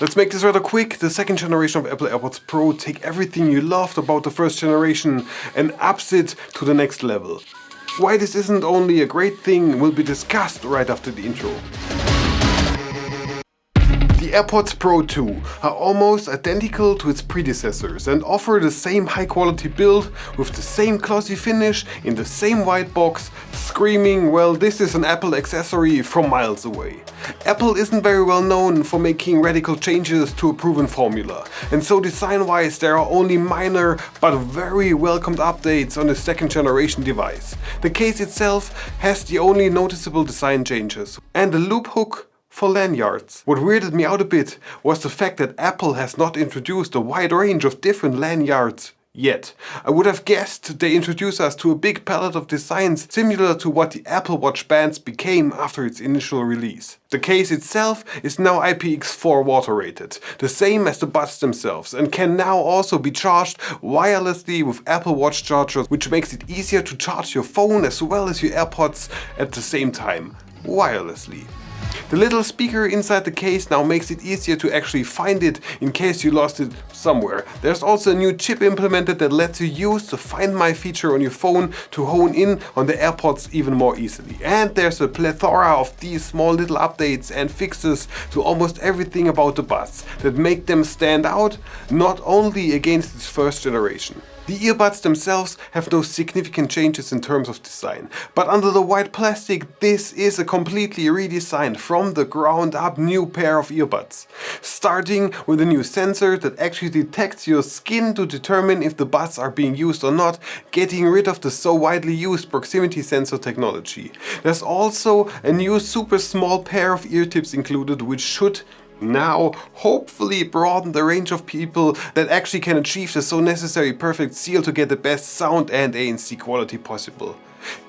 Let's make this rather quick. The second generation of Apple AirPods Pro take everything you loved about the first generation and ups it to the next level. Why this isn't only a great thing will be discussed right after the intro. The AirPods Pro 2 are almost identical to its predecessors and offer the same high quality build with the same glossy finish in the same white box, screaming, well, this is an Apple accessory from miles away. Apple isn't very well known for making radical changes to a proven formula, and so design-wise there are only minor but very welcomed updates on the second generation device. The case itself has the only noticeable design changes, and the loop hook for lanyards. What weirded me out a bit was the fact that Apple has not introduced a wide range of different lanyards yet. I would have guessed they introduce us to a big palette of designs similar to what the Apple Watch bands became after its initial release. The case itself is now IPX4 water rated, the same as the buds themselves, and can now also be charged wirelessly with Apple Watch chargers, which makes it easier to charge your phone as well as your AirPods at the same time, wirelessly. The little speaker inside the case now makes it easier to actually find it in case you lost it somewhere. There's also a new chip implemented that lets you use the Find My feature on your phone to hone in on the AirPods even more easily. And there's a plethora of these small little updates and fixes to almost everything about the buds that make them stand out, not only against its first generation. The earbuds themselves have no significant changes in terms of design, but under the white plastic this is a completely redesigned from the ground up new pair of earbuds. Starting with a new sensor that actually detects your skin to determine if the buds are being used or not, getting rid of the so widely used proximity sensor technology. There's also a new super small pair of ear tips included, which should now hopefully broaden the range of people that actually can achieve the so necessary perfect seal to get the best sound and ANC quality possible.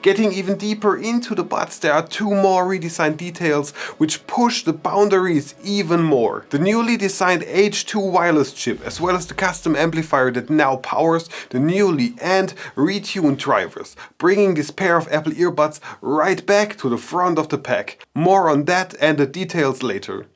Getting even deeper into the buds, there are two more redesigned details which push the boundaries even more. The newly designed H2 wireless chip, as well as the custom amplifier that now powers the newly and retuned drivers, bringing this pair of Apple earbuds right back to the front of the pack. More on that and the details later.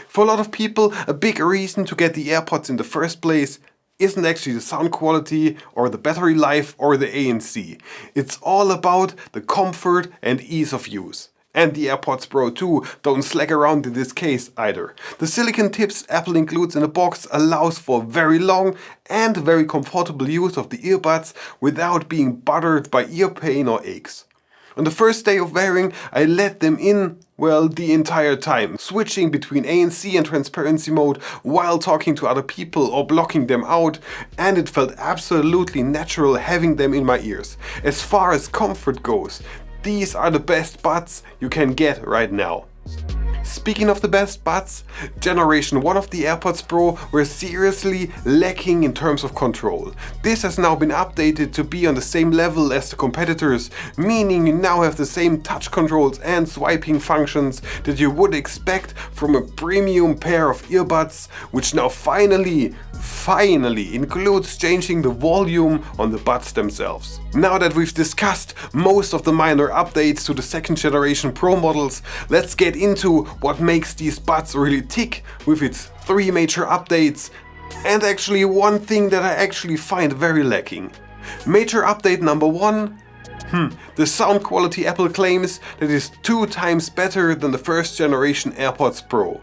For a lot of people, a big reason to get the AirPods in the first place isn't actually the sound quality or the battery life or the ANC. It's all about the comfort and ease of use. And the AirPods Pro 2 don't slack around in this case either. The silicone tips Apple includes in the box allows for very long and very comfortable use of the earbuds without being bothered by ear pain or aches. On the first day of wearing, I let them in, well, the entire time, switching between ANC and transparency mode while talking to other people or blocking them out, and it felt absolutely natural having them in my ears. As far as comfort goes, these are the best buds you can get right now. Speaking of the best buds, Generation 1 of the AirPods Pro were seriously lacking in terms of control. This has now been updated to be on the same level as the competitors, meaning you now have the same touch controls and swiping functions that you would expect from a premium pair of earbuds, which now finally includes changing the volume on the buds themselves. Now that we've discussed most of the minor updates to the second generation Pro models, let's get into what makes these buds really tick with its 3 major updates, and actually one thing that I actually find very lacking. Major update number 1. The sound quality Apple claims that is 2 times better than the first generation AirPods Pro.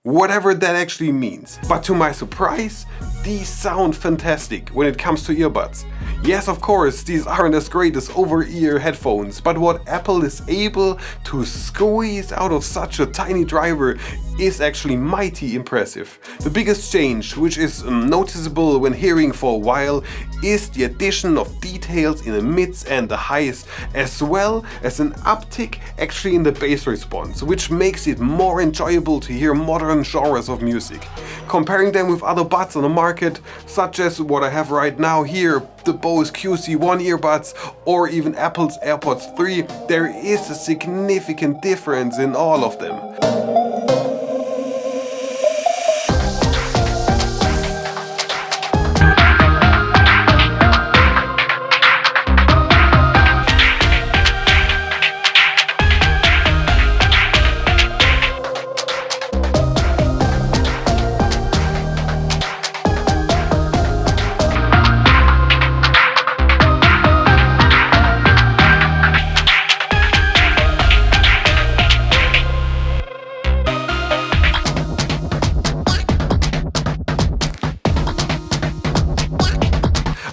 Whatever that actually means. But to my surprise, these sound fantastic when it comes to earbuds. Yes, of course, these aren't as great as over-ear headphones, but what Apple is able to squeeze out of such a tiny driver is actually mighty impressive. The biggest change, which is noticeable when hearing for a while, is the addition of details in the mids and the highs, as well as an uptick actually in the bass response, which makes it more enjoyable to hear modern genres of music. Comparing them with other buds on the market, such as what I have right now here, the Bose QC1 earbuds, or even Apple's AirPods 3, there is a significant difference in all of them.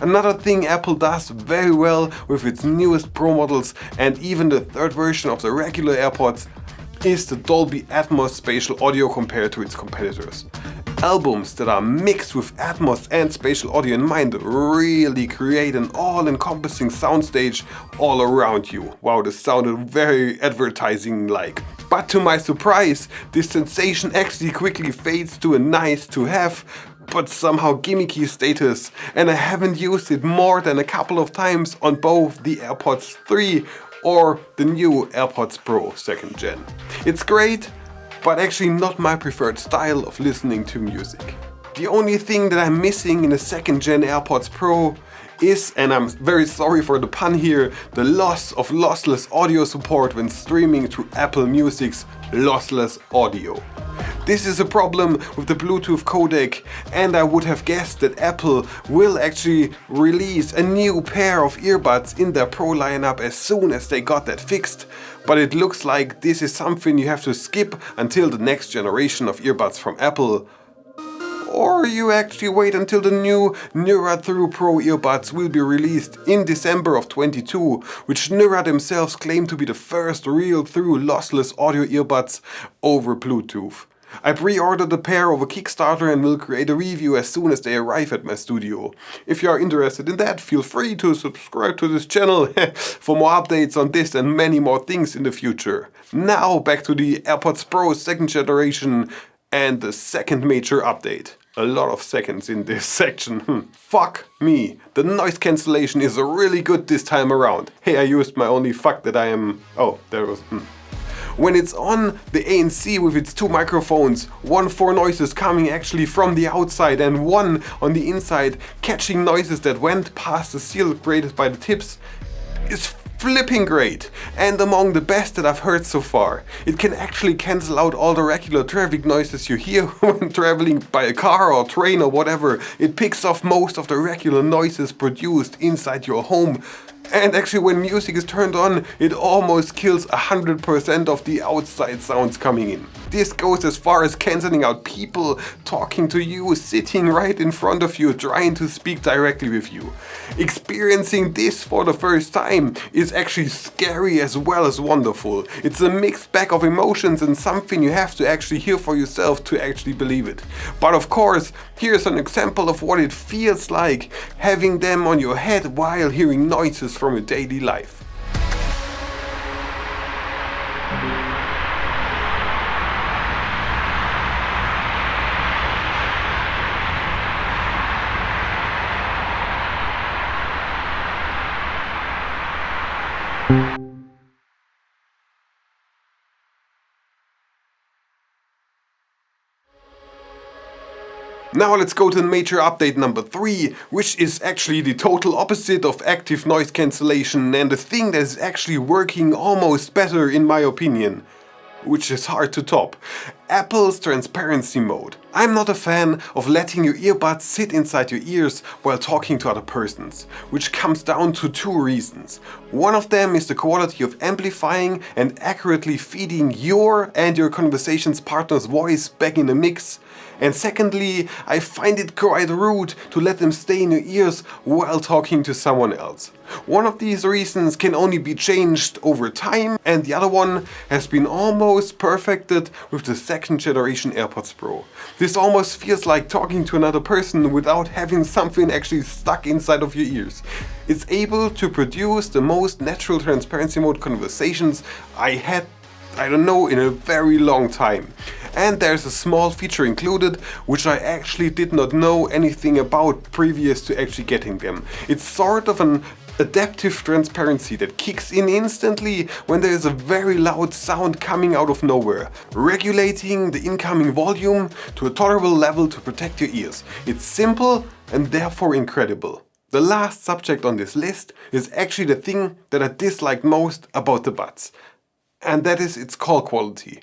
Another thing Apple does very well with its newest Pro models and even the third version of the regular AirPods is the Dolby Atmos spatial audio compared to its competitors. Albums that are mixed with Atmos and spatial audio in mind really create an all-encompassing soundstage all around you. Wow, this sounded very advertising-like. But to my surprise, this sensation actually quickly fades to a nice to have, but somehow gimmicky status, and I haven't used it more than a couple of times on both the AirPods 3 or the new AirPods Pro 2nd Gen. It's great, but actually not my preferred style of listening to music. The only thing that I'm missing in the 2nd Gen AirPods Pro is, and I'm very sorry for the pun here, the loss of lossless audio support when streaming to Apple Music's lossless audio. This is a problem with the Bluetooth codec, and I would have guessed that Apple will actually release a new pair of earbuds in their Pro lineup as soon as they got that fixed, but it looks like this is something you have to skip until the next generation of earbuds from Apple. Or you actually wait until the new Neural Through Pro earbuds will be released in December of 2022, which Neural themselves claim to be the first real through lossless audio earbuds over Bluetooth. I pre-ordered a pair over Kickstarter and will create a review as soon as they arrive at my studio. If you are interested in that, feel free to subscribe to this channel for more updates on this and many more things in the future. Now back to the AirPods Pro 2nd generation and the second major update. A lot of seconds in this section. Fuck me. The noise cancellation is really good this time around. Hey, I used my only fuck that I am... Oh, there was... When it's on the ANC with its two microphones, one for noises coming actually from the outside and one on the inside catching noises that went past the seal created by the tips, is flipping great and among the best that I've heard so far. It can actually cancel out all the regular traffic noises you hear when traveling by a car or train or whatever. It picks off most of the regular noises produced inside your home. And actually when music is turned on, it almost kills 100% of the outside sounds coming in. This goes as far as cancelling out people talking to you, sitting right in front of you, trying to speak directly with you. Experiencing this for the first time is actually scary as well as wonderful. It's a mixed bag of emotions and something you have to actually hear for yourself to actually believe it. But of course, here's an example of what it feels like having them on your head while hearing noises from your daily life. Now let's go to major update number 3, which is actually the total opposite of active noise cancellation and the thing that is actually working almost better in my opinion, which is hard to top. Apple's transparency mode. I'm not a fan of letting your earbuds sit inside your ears while talking to other persons, which comes down to two reasons. One of them is the quality of amplifying and accurately feeding your and your conversation's partner's voice back in the mix. And secondly, I find it quite rude to let them stay in your ears while talking to someone else. One of these reasons can only be changed over time, and the other one has been almost perfected with the 2nd generation AirPods Pro. This almost feels like talking to another person without having something actually stuck inside of your ears. It's able to produce the most natural transparency mode conversations I had, in a very long time. And there's a small feature included, which I actually did not know anything about previous to actually getting them. It's sort of an adaptive transparency that kicks in instantly when there is a very loud sound coming out of nowhere, regulating the incoming volume to a tolerable level to protect your ears. It's simple and therefore incredible. The last subject on this list is actually the thing that I disliked most about the buds, and that is its call quality.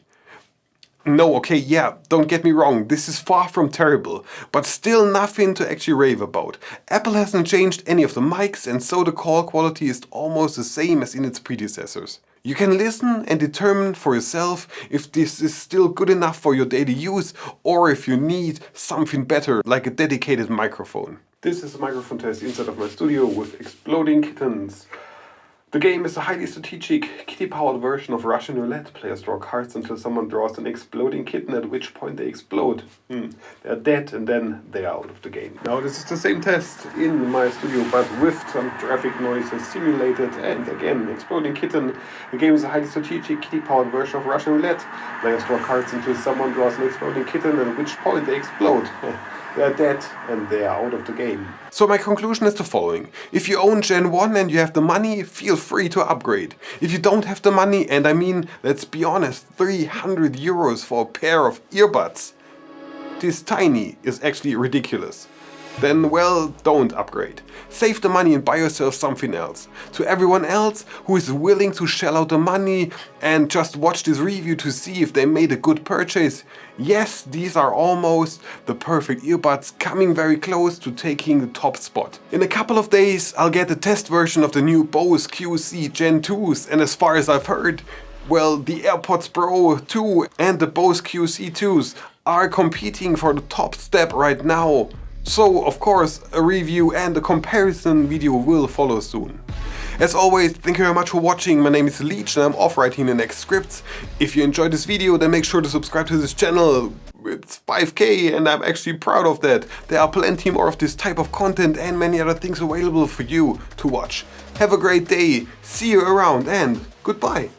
No, okay, yeah, don't get me wrong, this is far from terrible, but still nothing to actually rave about. Apple hasn't changed any of the mics, and so the call quality is almost the same as in its predecessors. You can listen and determine for yourself if this is still good enough for your daily use or if you need something better like a dedicated microphone. This is a microphone test inside of my studio with exploding kittens. The game is a highly strategic, kitty-powered version of Russian roulette. Players draw cards until someone draws an exploding kitten, at which point they explode. They're dead and then they are out of the game. Now this is the same test in my studio, but with some traffic noises simulated and again, exploding kitten. The game is a highly strategic, kitty-powered version of Russian roulette. Players draw cards until someone draws an exploding kitten, at which point they explode. They are dead and they are out of the game. So my conclusion is the following. If you own Gen 1 and you have the money, feel free to upgrade. If you don't have the money, and I mean, let's be honest, 300 euros for a pair of earbuds, this tiny is actually ridiculous. Then, well, don't upgrade. Save the money and buy yourself something else. To everyone else who is willing to shell out the money and just watch this review to see if they made a good purchase, yes, these are almost the perfect earbuds, coming very close to taking the top spot. In a couple of days, I'll get the test version of the new Bose QC Gen 2s, and as far as I've heard, well, the AirPods Pro 2 and the Bose QC 2s are competing for the top step right now. So, of course, a review and a comparison video will follow soon. As always, thank you very much for watching. My name is Leechtm and I'm off writing the next scripts. If you enjoyed this video, then make sure to subscribe to this channel. It's 5K and I'm actually proud of that. There are plenty more of this type of content and many other things available for you to watch. Have a great day, see you around, and goodbye.